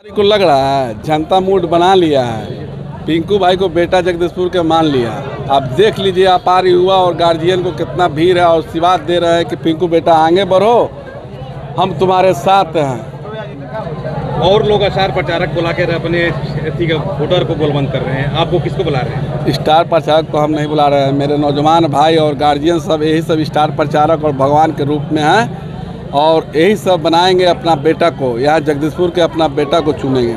को लग रहा है जनता मूड बना लिया है, पिंकू भाई को बेटा जगदीशपुर के मान लिया। आप देख लीजिए अपार युवा और गार्जियन को कितना भीड़ है और आशीर्वाद दे रहे हैं कि पिंकू बेटा आगे बढ़ो, हम तुम्हारे साथ हैं। और लोग स्टार प्रचारक बुला कर अपने वोटर को गोलबंद कर रहे हैं, आपको किसको बुला रहे हैं? स्टार प्रचारक को हम नहीं बुला रहे हैं, मेरे नौजवान भाई और गार्जियन सब यही सब स्टार प्रचारक और भगवान के रूप में हैं और यही सब बनाएंगे अपना बेटा को, यहाँ जगदीशपुर के अपना बेटा को चुनेंगे।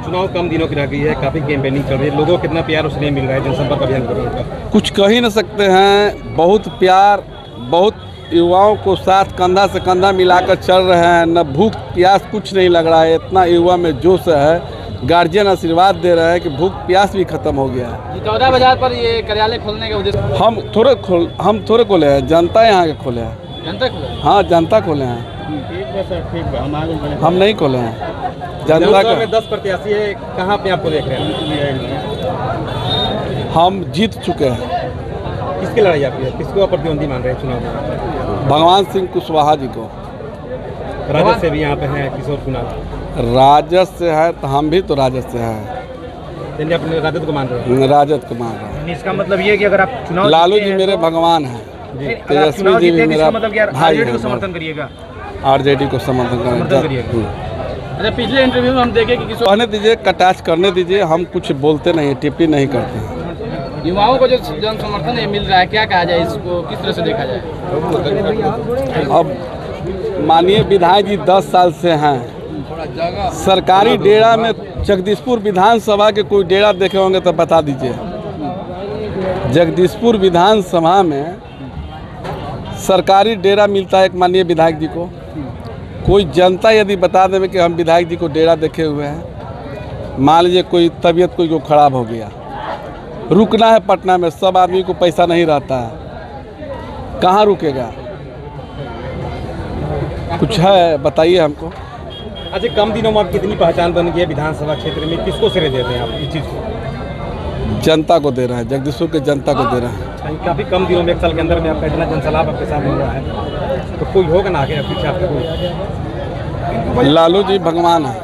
चुनाव कम दिनों की रह गई है, काफ़ी कैंपेनिंग चल रही है, लोगों को कितना प्यार उसने मिल रहा है जनसंपर्क अभियान कर रहे हैं? कुछ कह ही नहीं सकते हैं, बहुत प्यार, बहुत युवाओं को साथ कंधा से कंधा मिलाकर चल रहे हैं, न भूख प्यास कुछ नहीं लग रहा है, इतना युवा में जोश है। गार्जियन आशीर्वाद दे रहे हैं कि भूख प्यास भी खत्म हो गया है। 14 बाजार पर ये कार्यालय खोलने का उद्देश्य हम थोड़े खोले हैं, जनता यहाँ के खोले हैं। जनता खोले? हाँ, जनता खोले हैं, हम नहीं खोले हैं। जनता का 10 प्रत्याशी है, कहाँ पे आपको देख रहे हैं? हम जीत चुके हैं। किसकी लड़ाई आपकी है, किसको प्रतिद्वंदी मान रहे हैं चुनाव में? भगवान सिंह कुशवाहा जी को। राजद से भी यहाँ पे हैं किशोर कुमार। राजद से है तो हम भी तो राजद से हैं, अपने राजद को मान रहे हैं? राजद को मान रहे हैं। इसका मतलब ये है कि अगर आप चुनाव लालू जी मेरे भगवान हैं, तेजस्वी जी भी मेरा भाई है। समर्थन करिएगा, आरजेडी को समर्थन करेंगे। अच्छा, पिछले इंटरव्यू में हम देखे कि कहने दीजिए, कटाच करने दीजिए, हम कुछ बोलते नहीं, टिप्पणी नहीं करते हैं। युवाओं को जो जन समर्थन है मिल रहा है, क्या कहा जाए, इसको किस तरह से देखा जाए? अब माननीय विधायक जी 10 साल से हैं, सरकारी डेरा में जगदीशपुर विधानसभा के कोई डेरा देखे होंगे तो बता दीजिए। जगदीशपुर विधानसभा में सरकारी डेरा मिलता है एक माननीय विधायक जी को। कोई जनता यदि बता देवे कि हम विधायक जी को डेरा देखे हुए हैं, मान लीजिए कोई तबीयत कोई को खराब हो गया, रुकना है पटना में, सब आदमी को पैसा नहीं रहता है, कहाँ रुकेगा? कुछ है बताइए हमको। अच्छा, कम दिनों में आप कितनी पहचान बन गई है विधानसभा क्षेत्र में, किसको श्रेय देते हैं आप इस चीज़ को? जनता को दे रहा है, जगदीशपुर के जनता को दे रहा है। काफ़ी कम दिनों में, 1 साल के अंदर में आपका इतना जनसलाभ आपके साथ हुआ है, तो कोई होगा ना आगे पीछे आपके कोई? लालू जी भगवान है,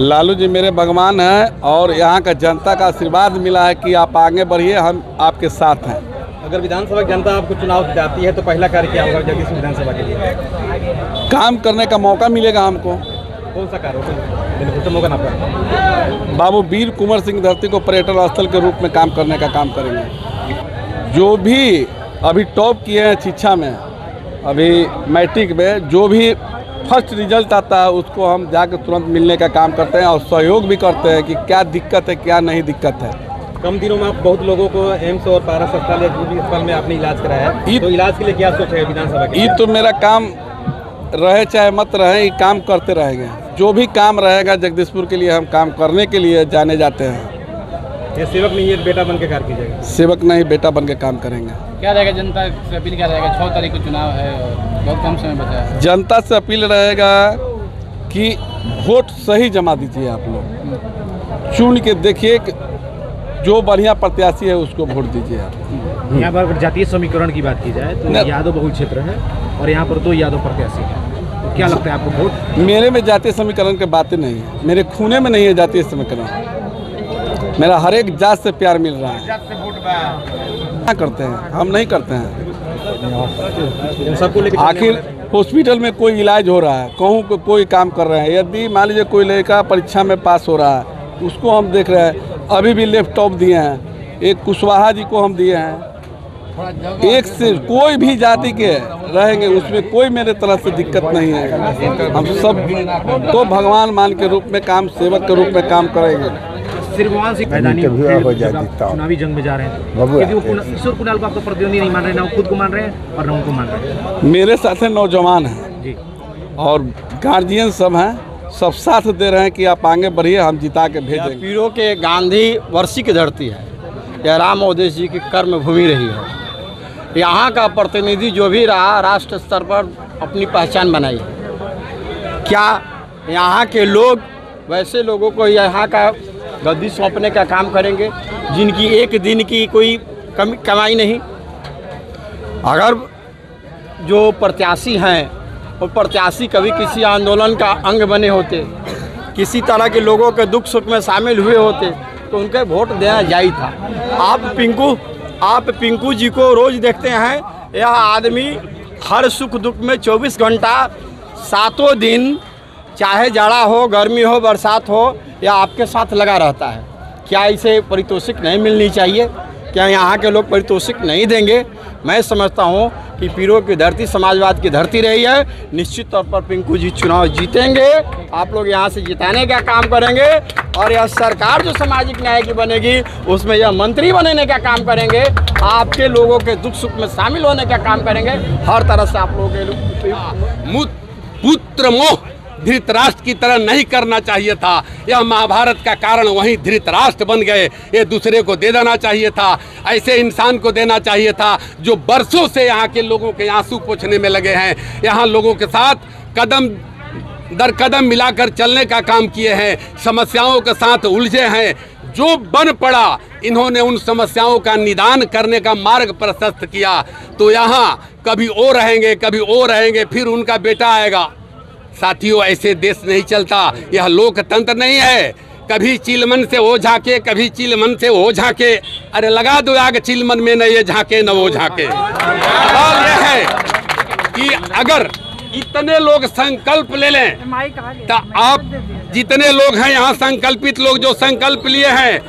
लालू जी मेरे भगवान हैं और यहाँ का जनता का आशीर्वाद मिला है कि आप आगे बढ़िए, हम आपके साथ हैं। अगर विधानसभा की जनता आपको चुनाव जाती है तो पहला कार्य क्या होगा जगदीशपुर विधानसभा के लिए? काम करने का मौका मिलेगा हमको। कौन सा कार्य होगा? बाबू वीर कुंवर सिंह धरती को पर्यटन स्थल के रूप में काम करने का काम करेंगे। जो भी अभी टॉप किए हैं शिक्षा में, अभी मैट्रिक में जो भी फर्स्ट रिजल्ट आता है उसको हम जाकर तुरंत मिलने का काम करते हैं और सहयोग भी करते हैं कि क्या दिक्कत है क्या नहीं दिक्कत है। कम दिनों में आप बहुत लोगों को एम्स और पारस अस्पताल या जो भी अस्पताल में आपने इलाज कराया है, तो इलाज के लिए क्या सोच है विधानसभा की? ये तो मेरा काम रहे चाहे मत रहे, ये काम करते रहेंगे। जो भी काम रहेगा जगदीशपुर के लिए हम काम करने के लिए जाने जाते हैं। ये सेवक नहीं है, बेटा बन के कार्य कीजिएगा। सेवक नहीं, बेटा बन के काम करेंगे। क्या रहेगा जनता से अपील, क्या रहेगा? 6 तारीख को चुनाव है और बहुत कम समय बचा है। जनता से अपील रहेगा कि वोट सही जमा दीजिए, आप लोग चुन के देखिए, जो बढ़िया प्रत्याशी है उसको वोट दीजिए आप। यहाँ पर जातीय समीकरण की बात की जाए तो यादव बहुल क्षेत्र है और यहाँ पर 2 यादव प्रत्याशी हैं, तो क्या लगता है आपको वोट? मेरे में जातीय समीकरण की बातें नहीं है, मेरे खूने में नहीं है जातीय समीकरण। मेरा हर एक जात से प्यार मिल रहा है। क्या करते हैं? हम नहीं करते हैं। आखिर हॉस्पिटल में कोई इलाज हो रहा है, कहूँ को कोई काम कर रहे हैं, यदि मान लीजिए कोई लड़का परीक्षा में पास हो रहा है उसको हम देख रहे हैं। अभी भी लैपटॉप दिए हैं, एक कुशवाहा जी को हम दिए हैं। एक से कोई भी जाति के रहेंगे उसमें कोई मेरे तरफ से दिक्कत नहीं है। हम सब तो भगवान मान के रूप में काम, सेवक के रूप में काम करेंगे। भगवान सिंह मैदानी चुनावी जंग में जा रहे हैं, यदि वो किशोर कुणाल को आपको प्रतिद्वंदी नहीं मान रहे, ना वो खुद को मान रहे हैं और ना उनको मान रहे हैं। मेरे साथ नौजवान हैं जी और गार्जियन सब हैं, सब साथ दे रहे हैं कि आप आगे बढ़िए, हम जिता के भेजेंगे। पीरों के गांधी वर्षी की धरती है, यह राम मोदी जी की कर्म भूमि रही है। यहाँ का प्रतिनिधि जो भी रहा राष्ट्र स्तर पर अपनी पहचान बनाई है। क्या यहाँ के लोग वैसे लोगों को यहाँ का गद्दी सौंपने का काम करेंगे जिनकी एक दिन की कोई कमाई नहीं? अगर जो प्रत्याशी हैं वो प्रत्याशी कभी किसी आंदोलन का अंग बने होते किसी तरह के लोगों के दुख सुख में शामिल हुए होते तो उनके वोट देना जायज़ था। आप पिंकू जी को रोज़ देखते हैं, यह आदमी हर सुख दुख में 24 घंटा 7 दिन, चाहे जाड़ा हो, गर्मी हो, बरसात हो, या आपके साथ लगा रहता है। क्या इसे पारितोषिक नहीं मिलनी चाहिए? क्या यहाँ के लोग पारितोषिक नहीं देंगे? मैं समझता हूँ कि पीरों की धरती समाजवाद की धरती रही है। निश्चित तौर पर पिंकू जी चुनाव जीतेंगे। आप लोग यहाँ से जिताने का काम करेंगे और यह सरकार जो सामाजिक न्याय की बनेगी उसमें यह मंत्री बनने का काम करेंगे। आपके लोगों के दुख सुख में शामिल होने का काम करेंगे। हर तरह से आप लोगों के पुत्र मोह धृतराष्ट्र की तरह नहीं करना चाहिए था। यह महाभारत का कारण वहीं धृतराष्ट्र बन गए। ये दूसरे को दे देना चाहिए था। ऐसे इंसान को देना चाहिए था जो बरसों से यहाँ के लोगों के आंसू पोंछने में लगे हैं, यहाँ लोगों के साथ कदम दर कदम मिलाकर चलने का काम किए हैं, समस्याओं के साथ उलझे हैं। जो बन पड़ा इन्होंने उन समस्याओं का निदान करने का मार्ग प्रशस्त किया। तो यहाँ कभी वो रहेंगे, कभी वो रहेंगे, फिर उनका बेटा आएगा। साथियों, ऐसे देश नहीं चलता। यह लोकतंत्र नहीं है। कभी चिलमन से वो झांके, कभी चिलमन से वो झांके। अरे लगा दो आग चिलमन में, न ये झांके न वो झांके। सवाल यह है कि अगर इतने लोग संकल्प ले लें तो आप जितने लोग हैं यहाँ संकल्पित लोग जो संकल्प लिए हैं,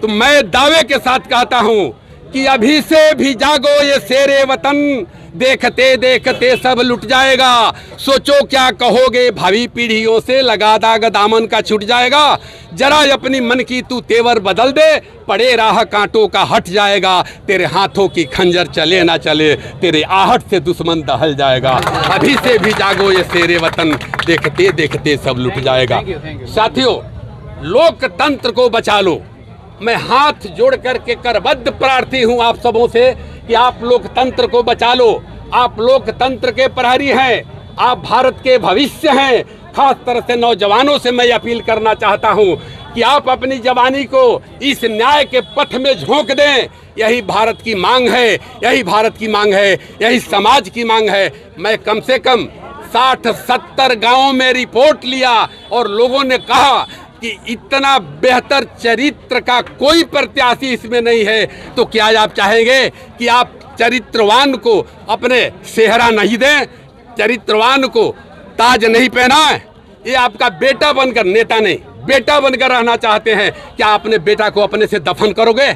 तो मैं दावे के साथ कहता हूँ कि अभी से भी जागो ये शेरे वतन, देखते देखते सब लुट जाएगा। सोचो क्या कहोगे, भावी पीढ़ियों से लगा दाग दामन का छूट जाएगा। जरा अपनी मन की तू तेवर बदल दे, पड़े राह कांटों का हट जाएगा। तेरे हाथों की खंजर चले ना चले, तेरे आहट से दुश्मन दहल जाएगा। अभी से भी जागो ये शेरे वतन, देखते देखते सब लुट जाएगा। साथियों, लोकतंत्र को बचा लो। मैं हाथ जोड़ करके करबद्ध प्रार्थी हूं आप सबों से कि आप लोकतंत्र को बचा लो। आप लोकतंत्र के प्रहरी हैं, आप भारत के भविष्य हैं। खास तरह से नौजवानों से मैं अपील करना चाहता हूं कि आप अपनी जवानी को इस न्याय के पथ में झोंक दें। यही भारत की मांग है, यही भारत की मांग है, यही समाज की मांग है। मैं कम से कम 60-70 गाँवों में रिपोर्ट लिया और लोगों ने कहा कि इतना बेहतर चरित्र का कोई प्रत्याशी इसमें नहीं है। तो क्या आप चाहेंगे कि आप चरित्रवान को अपने सेहरा नहीं दें, चरित्रवान को ताज नहीं पहनाएं? ये आपका बेटा बनकर, नेता नहीं, बेटा बनकर रहना चाहते हैं। क्या अपने बेटा को अपने से दफन करोगे?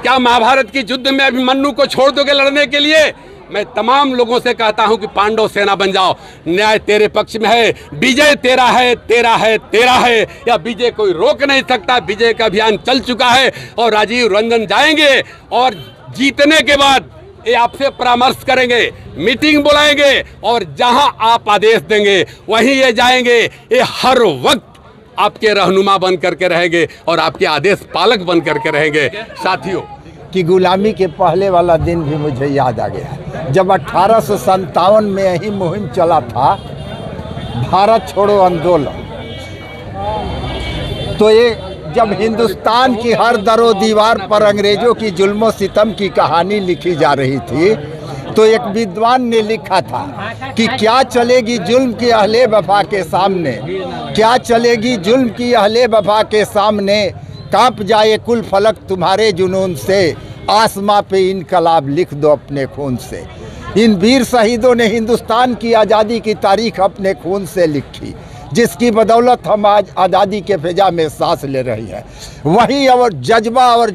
क्या महाभारत की युद्ध में अभिमन्यु को छोड़ दोगे लड़ने के लिए? मैं तमाम लोगों से कहता हूं कि पांडव सेना बन जाओ। न्याय तेरे पक्ष में है, विजय तेरा है, तेरा है, तेरा है। या विजय कोई रोक नहीं सकता। विजय का अभियान चल चुका है और राजीव रंजन जाएंगे और जीतने के बाद ये आपसे परामर्श करेंगे, मीटिंग बुलाएंगे और जहां आप आदेश देंगे वहीं ये जाएंगे। ये हर वक्त आपके रहनुमा बन करके रहेंगे और आपके आदेश पालक बन करके रहेंगे। साथियों, कि गुलामी के पहले वाला दिन भी मुझे याद आ गया जब 1857 में यही मुहिम चला था, भारत छोड़ो आंदोलन। तो ये जब हिंदुस्तान की हर दरो दीवार पर अंग्रेजों की जुल्मों सितम की कहानी लिखी जा रही थी, तो एक विद्वान ने लिखा था कि क्या चलेगी जुल्म की अहले वफा के सामने, क्या चलेगी जुल्म की अहले वफा के सामने, कांप जाए कुल फलक तुम्हारे जुनून से, आसमां पे इनकलाब लिख दो अपने खून से। इन वीर शहीदों ने हिंदुस्तान की आज़ादी की तारीख अपने खून से लिखी, जिसकी बदौलत हम आज आज़ादी के फिजा में सांस ले रही है। वही और जज्बा और